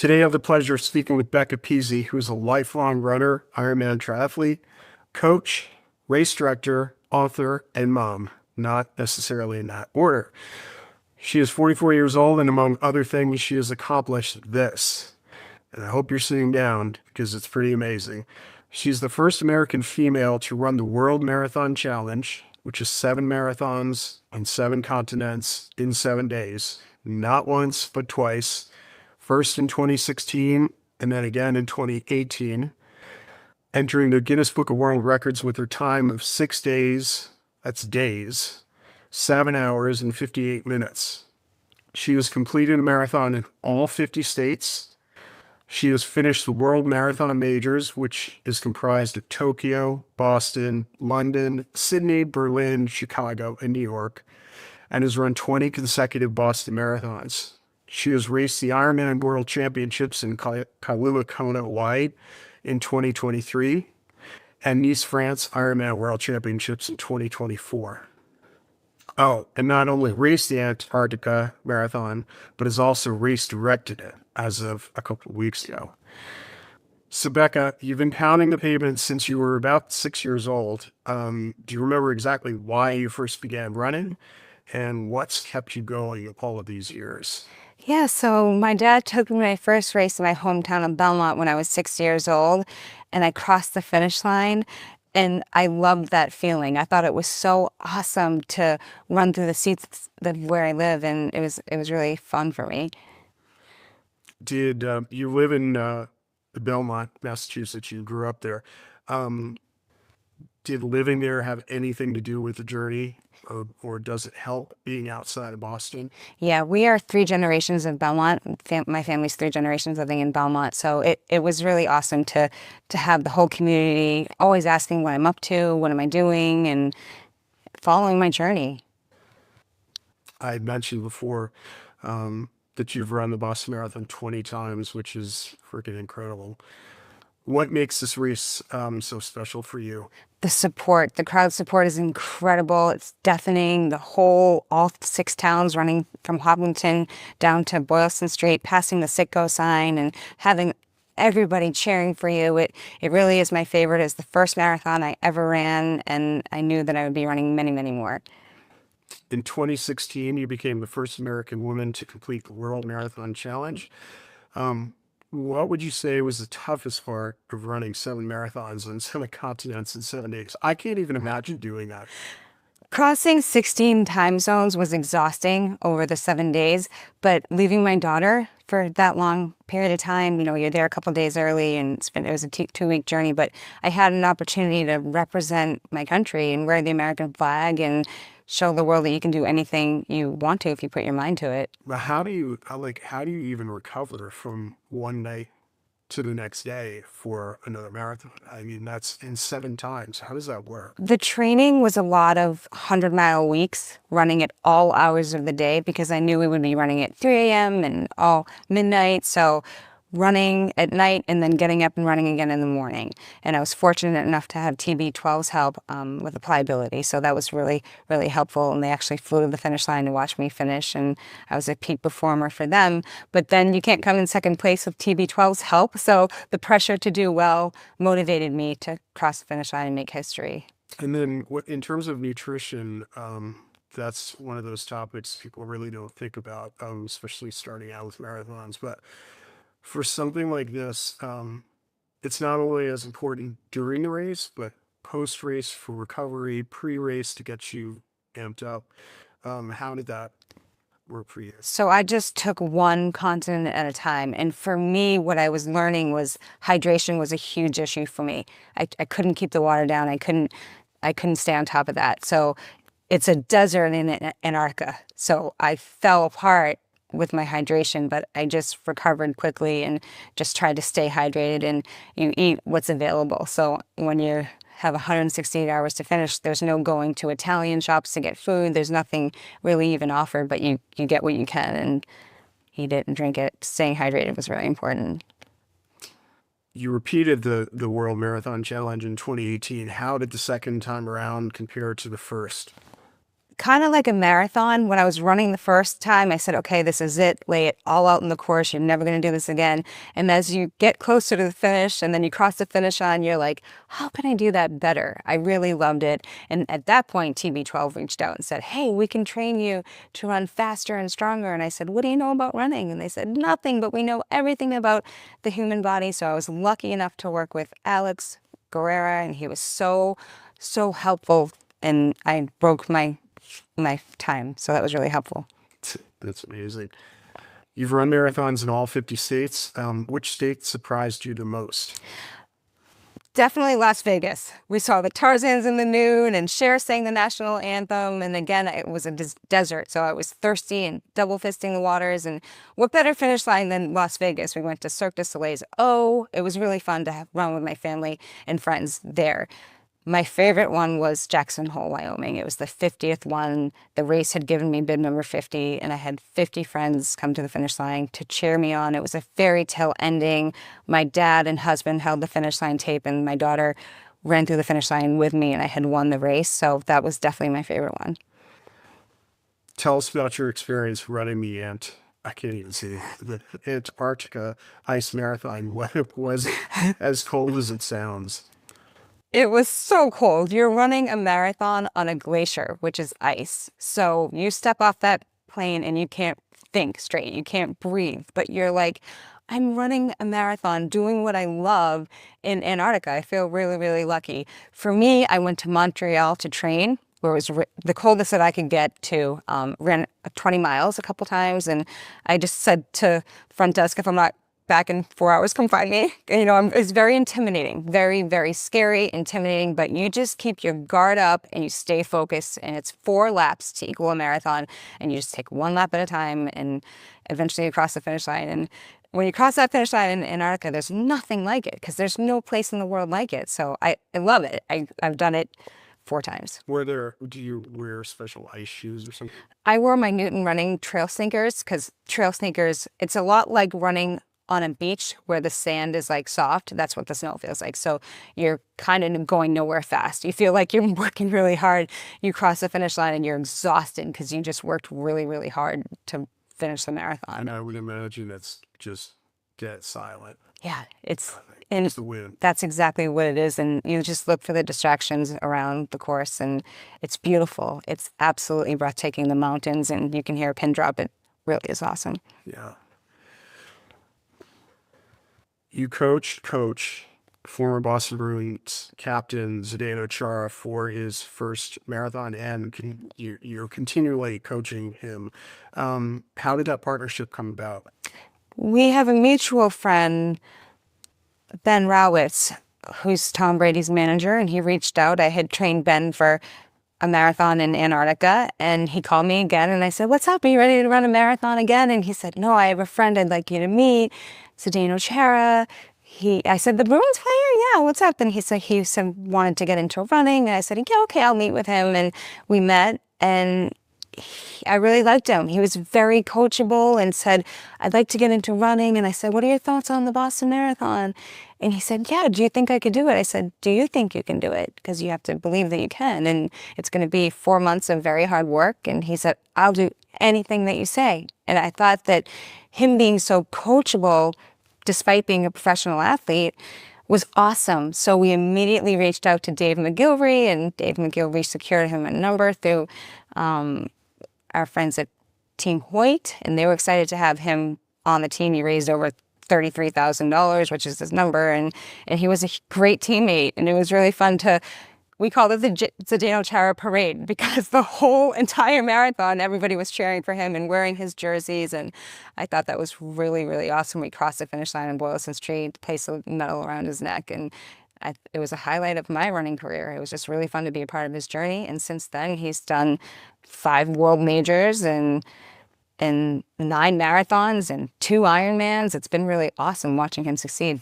Today, I have the pleasure of speaking with Becca Pizzi, who is a lifelong runner, Ironman triathlete, coach, race director, author, and mom, not necessarily in that order. She is 44 years old, and among other things, she has accomplished this. And I hope you're sitting down because it's pretty amazing. She's the first American female to run the World Marathon Challenge, which is 7 marathons on 7 continents in 7 days, not once, but twice. First in 2016, and then again in 2018, entering the Guinness Book of World Records with her time of 6 days, that's days, 7 hours and 58 minutes. She has completed a marathon in all 50 states. She has finished the World Marathon Majors, which is comprised of Tokyo, Boston, London, Sydney, Berlin, Chicago, and New York, and has run 20 consecutive Boston marathons. She has raced the Ironman World Championships in Kailua Kona, Hawaii in 2023 and Nice, France Ironman World Championships in 2024. Oh, and not only raced the Antarctica Marathon, but has also race directed it as of a couple of weeks ago. So, Becca, you've been pounding the pavement since you were about 6 years old. Do you remember exactly why you first began running and what's kept you going all of these years? Yeah, so my dad took me my first race in my hometown of Belmont when I was 6 years old, and I crossed the finish line, and I loved that feeling. I thought it was so awesome to run through the seats that where I live, and it was really fun for me. Did you live in Belmont, Massachusetts? You grew up there. Um, did living there have anything to do with the journey, or does it help being outside of Boston? Yeah, we are 3 generations of Belmont. My family's 3 generations living in Belmont, so it was really awesome to have the whole community always asking what I'm up to, what am I doing, and following my journey. I had mentioned before that you've run the Boston Marathon 20 times, which is freaking incredible. What makes this race so special for you? The support, the crowd support is incredible. It's deafening. All 6 towns running from Hopkinton down to Boylston Street, passing the Sitco sign and having everybody cheering for you. It really is my favorite. It's the first marathon I ever ran, and I knew that I would be running many, many more. In 2016, you became the first American woman to complete the World Marathon Challenge. Um, what would you say was the toughest part of running 7 marathons on 7 continents in 7 days? I can't even imagine doing that. Crossing 16 time zones was exhausting over the 7 days, but leaving my daughter for that long period of time, you're there a couple days early and it was a 2-week journey, but I had an opportunity to represent my country and wear the American flag and show the world that you can do anything you want to if you put your mind to it. But how do you even recover from one day to the next day for another marathon? I mean, that's in 7 times. How does that work? The training was a lot of 100-mile weeks, running at all hours of the day because I knew we would be running at 3 a.m. and all midnight. So running at night and then getting up and running again in the morning. And I was fortunate enough to have TB12's help with the pliability. So that was really, really helpful. And they actually flew to the finish line to watch me finish. And I was a peak performer for them. But then you can't come in second place with TB12's help. So the pressure to do well motivated me to cross the finish line and make history. And then, in terms of nutrition, that's one of those topics people really don't think about, especially starting out with marathons. But for something like this, it's not only as important during the race, but post race for recovery, pre race to get you amped up. How did that work for you? So I just took one continent at a time. And for me, what I was learning was hydration was a huge issue for me. I couldn't keep the water down. I couldn't stay on top of that. So it's a desert in Antarctica. So I fell apart with my hydration, but I just recovered quickly and just tried to stay hydrated, and you eat what's available. So when you have 168 hours to finish, there's no going to Italian shops to get food. There's nothing really even offered, but you get what you can and eat it and drink it. Staying hydrated was really important. You repeated the World Marathon Challenge in 2018. How did the second time around compare to the first? kind of like a marathon. When I was running the first time, I said, okay, this is it. Lay it all out in the course. You're never going to do this again. And as you get closer to the finish and then you cross the finish line, you're like, how can I do that better? I really loved it. And at that point, TB12 reached out and said, hey, we can train you to run faster and stronger. And I said, what do you know about running? And they said, nothing, but we know everything about the human body. So I was lucky enough to work with Alex Guerrera, and he was so helpful. And I broke my time. So that was really helpful. That's amazing. You've run marathons in all 50 states. Which state surprised you the most? Definitely Las Vegas. We saw the Tarzans in the noon and Cher sang the national anthem. And again, it was a desert. So I was thirsty and double fisting the waters. And what better finish line than Las Vegas? We went to Cirque du Soleil's Oh, it was really fun to run with my family and friends there. My favorite one was Jackson Hole, Wyoming. It was the 50th one. The race had given me bid number 50, and I had 50 friends come to the finish line to cheer me on. It was a fairy tale ending. My dad and husband held the finish line tape, and my daughter ran through the finish line with me, and I had won the race. So that was definitely my favorite one. Tell us about your experience running I can't even see the Antarctica ice marathon. What it was as cold as it sounds. It was so cold. You're running a marathon on a glacier, which is ice. So you step off that plane and you can't think straight. You can't breathe. But you're like, I'm running a marathon, doing what I love in Antarctica. I feel really, really lucky. For me, I went to Montreal to train, where it was the coldest that I could get to. Ran 20 miles a couple times. And I just said to front desk, if I'm not back in 4 hours, come find me. You know, it's very intimidating, very, very scary, intimidating, but you just keep your guard up and you stay focused, and it's 4 laps to equal a marathon, and you just take 1 lap at a time, and eventually you cross the finish line. And when you cross that finish line in Antarctica, there's nothing like it because there's no place in the world like it. So I love it. I've done it 4 times. Do you wear special ice shoes or something? I wore my Newton running trail sneakers because trail sneakers, it's a lot like running on a beach where the sand is like soft. That's what the snow feels like. So you're kind of going nowhere fast. You feel like you're working really hard. You cross the finish line and you're exhausted because you just worked really, really hard to finish the marathon. And I would imagine that's just dead silent. Yeah, it's the wind. That's exactly what it is. And you just look for the distractions around the course, and it's beautiful. It's absolutely breathtaking, the mountains, and you can hear a pin drop. It really is awesome. Yeah. You coach former Boston Bruins captain Zdeno Chara for his first marathon, and you're continually coaching him. How did that partnership come about? We have a mutual friend, Ben Rowitz, who's Tom Brady's manager, and he reached out. I had trained Ben for a marathon in Antarctica, and he called me again, and I said, what's up? Are you ready to run a marathon again? And he said, no, I have a friend I'd like you to meet, Zdeno Chara. I said, the Bruins player? Yeah, what's up? And he said wanted to get into running. And I said, yeah, okay, I'll meet with him. And we met, and I really liked him. He was very coachable and said, I'd like to get into running. And I said, what are your thoughts on the Boston Marathon? And he said, yeah, do you think I could do it? I said, do you think you can do it? Because you have to believe that you can. And it's going to be 4 months of very hard work. And he said, I'll do anything that you say. And I thought that him being so coachable, despite being a professional athlete, was awesome. So we immediately reached out to Dave McGilvery, and Dave McGilvery secured him a number through our friends at Team Hoyt, and they were excited to have him on the team. He raised over $33,000, which is his number, and he was a great teammate, and it was really fun we called it the Zdeno Chara Parade, because the whole entire marathon, everybody was cheering for him and wearing his jerseys, and I thought that was really, really awesome. We crossed the finish line in Boylston Street, placed a medal around his neck, and it was a highlight of my running career. It was just really fun to be a part of his journey, and since then, he's done 5 world majors and 9 marathons and 2 Ironmans. It's been really awesome watching him succeed.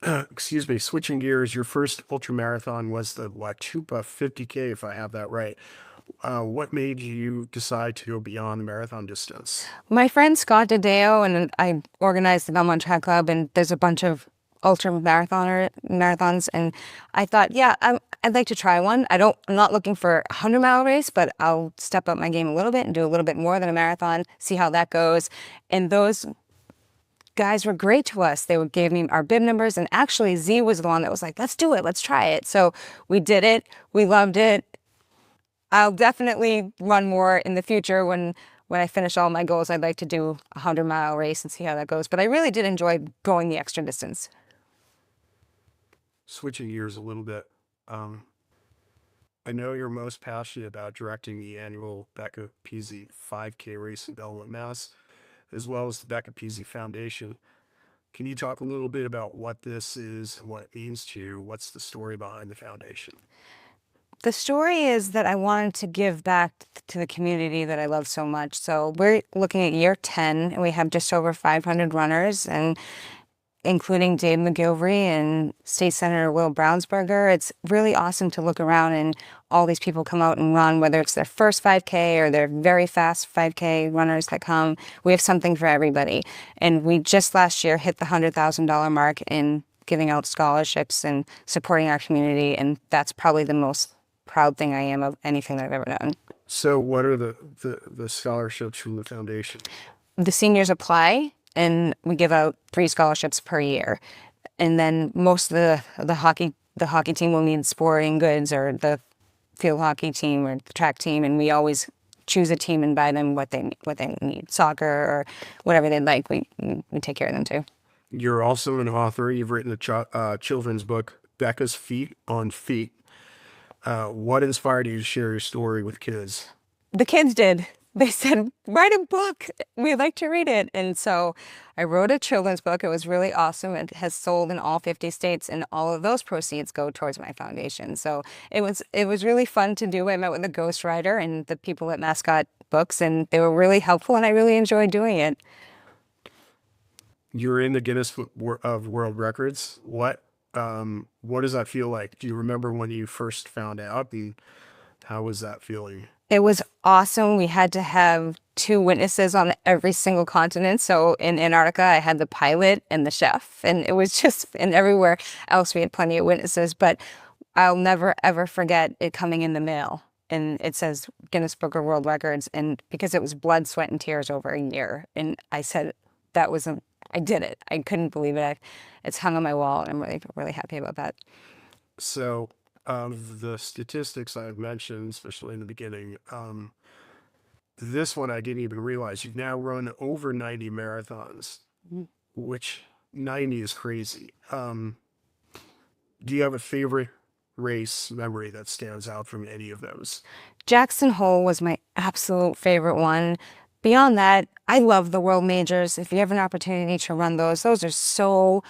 Excuse me, switching gears, your first ultra marathon was the Watupa 50K, if I have that right. What made you decide to go beyond the marathon distance? My friend Scott DeDeo and I organized the Belmont Track Club, and there's a bunch of marathons, and I thought, yeah, I'd like to try one. I'm not looking for a 100-mile race, but I'll step up my game a little bit and do a little bit more than a marathon, see how that goes. And those guys were great to us. Gave me our bib numbers, and actually Z was the one that was like, let's do it, let's try it. So we did it, we loved it. I'll definitely run more in the future when I finish all my goals. I'd like to do a 100-mile race and see how that goes. But I really did enjoy going the extra distance. Switching gears a little bit, I know you're most passionate about directing the annual Becca Pizzi 5K race in Belmont, Mass, as well as the Becca Pizzi Foundation. Can you talk a little bit about what this is and what it means to you? What's the story behind the foundation? The story is that I wanted to give back to the community that I love so much. So we're looking at year 10, and we have just over 500 runners, and including Dave McGilvery and State Senator Will Brownsberger. It's really awesome to look around and all these people come out and run, whether it's their first 5K or their very fast 5K runners that come. We have something for everybody. And we just last year hit the $100,000 mark in giving out scholarships and supporting our community. And that's probably the most proud thing I am of anything that I've ever done. So what are the scholarships from the foundation? The seniors apply, and we give out 3 scholarships per year. And then most of the hockey team will need sporting goods, or the field hockey team or the track team, and we always choose a team and buy them what they need, soccer or whatever they'd like. We take care of them too. You're also an author. You've written a children's book, Becca's Feet on Feet. What inspired you to share your story with kids? The kids did. They said, write a book. We'd like to read it. And so I wrote a children's book. It was really awesome. It has sold in all 50 states, and all of those proceeds go towards my foundation. So it was really fun to do. I met with the ghostwriter and the people at Mascot Books, and they were really helpful, and I really enjoyed doing it. You're in the Guinness Book of World Records. What does that feel like? Do you remember when you first found out, and how was that feeling? It was awesome. We had to have 2 witnesses on every single continent. So in Antarctica, I had the pilot and the chef, and it was just, and everywhere else we had plenty of witnesses. But I'll never, ever forget it coming in the mail. And it says Guinness Book of World Records. And because it was blood, sweat, and tears over a year. And I said, I did it. I couldn't believe it. It's hung on my wall, and I'm really, really happy about that. So, the statistics I've mentioned, especially in the beginning, this one I didn't even realize. You've now run over 90 marathons, which 90 is crazy. Do you have a favorite race memory that stands out from any of those? Jackson Hole was my absolute favorite one. Beyond that, I love the World Majors. If you have an opportunity to run those are so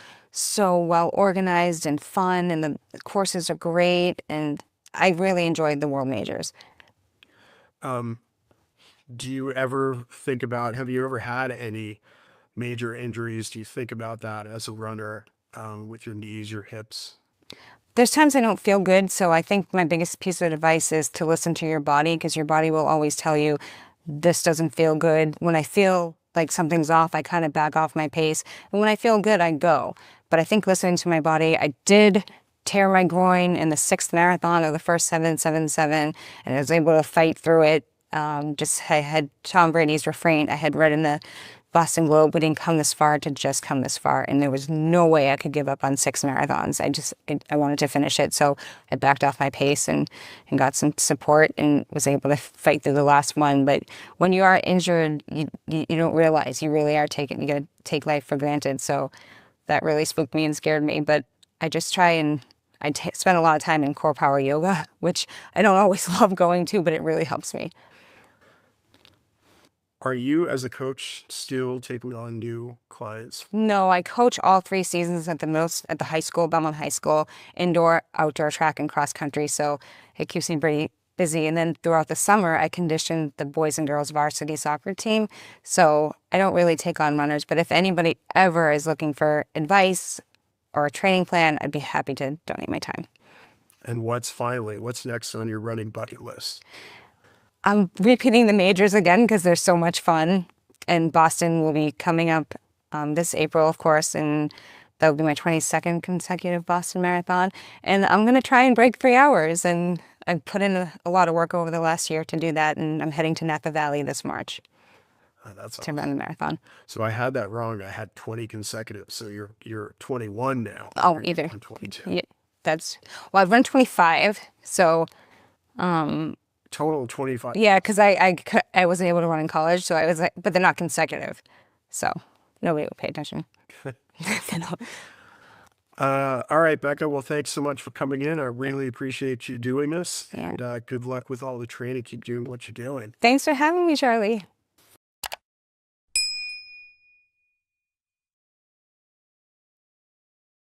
well organized and fun, and the courses are great, and I really enjoyed the World Majors. Do you ever think about, have you ever had any major injuries? Do you think about that as a runner, with your knees, your hips? There's times I don't feel good, so I think my biggest piece of advice is to listen to your body, because your body will always tell you, this doesn't feel good. When I feel like something's off, I kind of back off my pace. And when I feel good, I go. But I think listening to my body, I did tear my groin in the 6th marathon of the first 777, and I was able to fight through it. I had Tom Brady's refrain. I had read in the Boston Globe, we didn't come this far to just come this far. And there was no way I could give up on 6 marathons. I wanted to finish it. So I backed off my pace and got some support and was able to fight through the last one. But when you are injured, you don't realize you really are you got to take life for granted. So that really spooked me and scared me. But I just try and spend a lot of time in core power yoga, which I don't always love going to, but it really helps me. Are you, as a coach, still taking on new clients? No, I coach all 3 seasons at the high school, Belmont High School, indoor, outdoor track, and cross country. So it keeps me pretty busy. And then throughout the summer, I condition the boys and girls varsity soccer team. So I don't really take on runners, but if anybody ever is looking for advice or a training plan, I'd be happy to donate my time. And what's next on your running bucket list? I'm repeating the majors again because they're so much fun. And Boston will be coming up this April, of course, and That would be my 22nd consecutive Boston Marathon. And I'm going to try and break 3 hours. And I've put in a lot of work over the last year to do that. And I'm heading to Napa Valley this March That's to run the marathon. So I had that wrong. I had 20 consecutive. So you're 21 now. Oh, either. I'm 22. Yeah, well, I've run 25. So, Total 25. yeah, because I wasn't able to run in college. So I was like, but they're not consecutive. So nobody will pay attention. All right, Becca. Well, thanks so much for coming in. I really appreciate you doing this. Yeah. And good luck with all the training. Keep doing what you're doing. Thanks for having me, Charlie.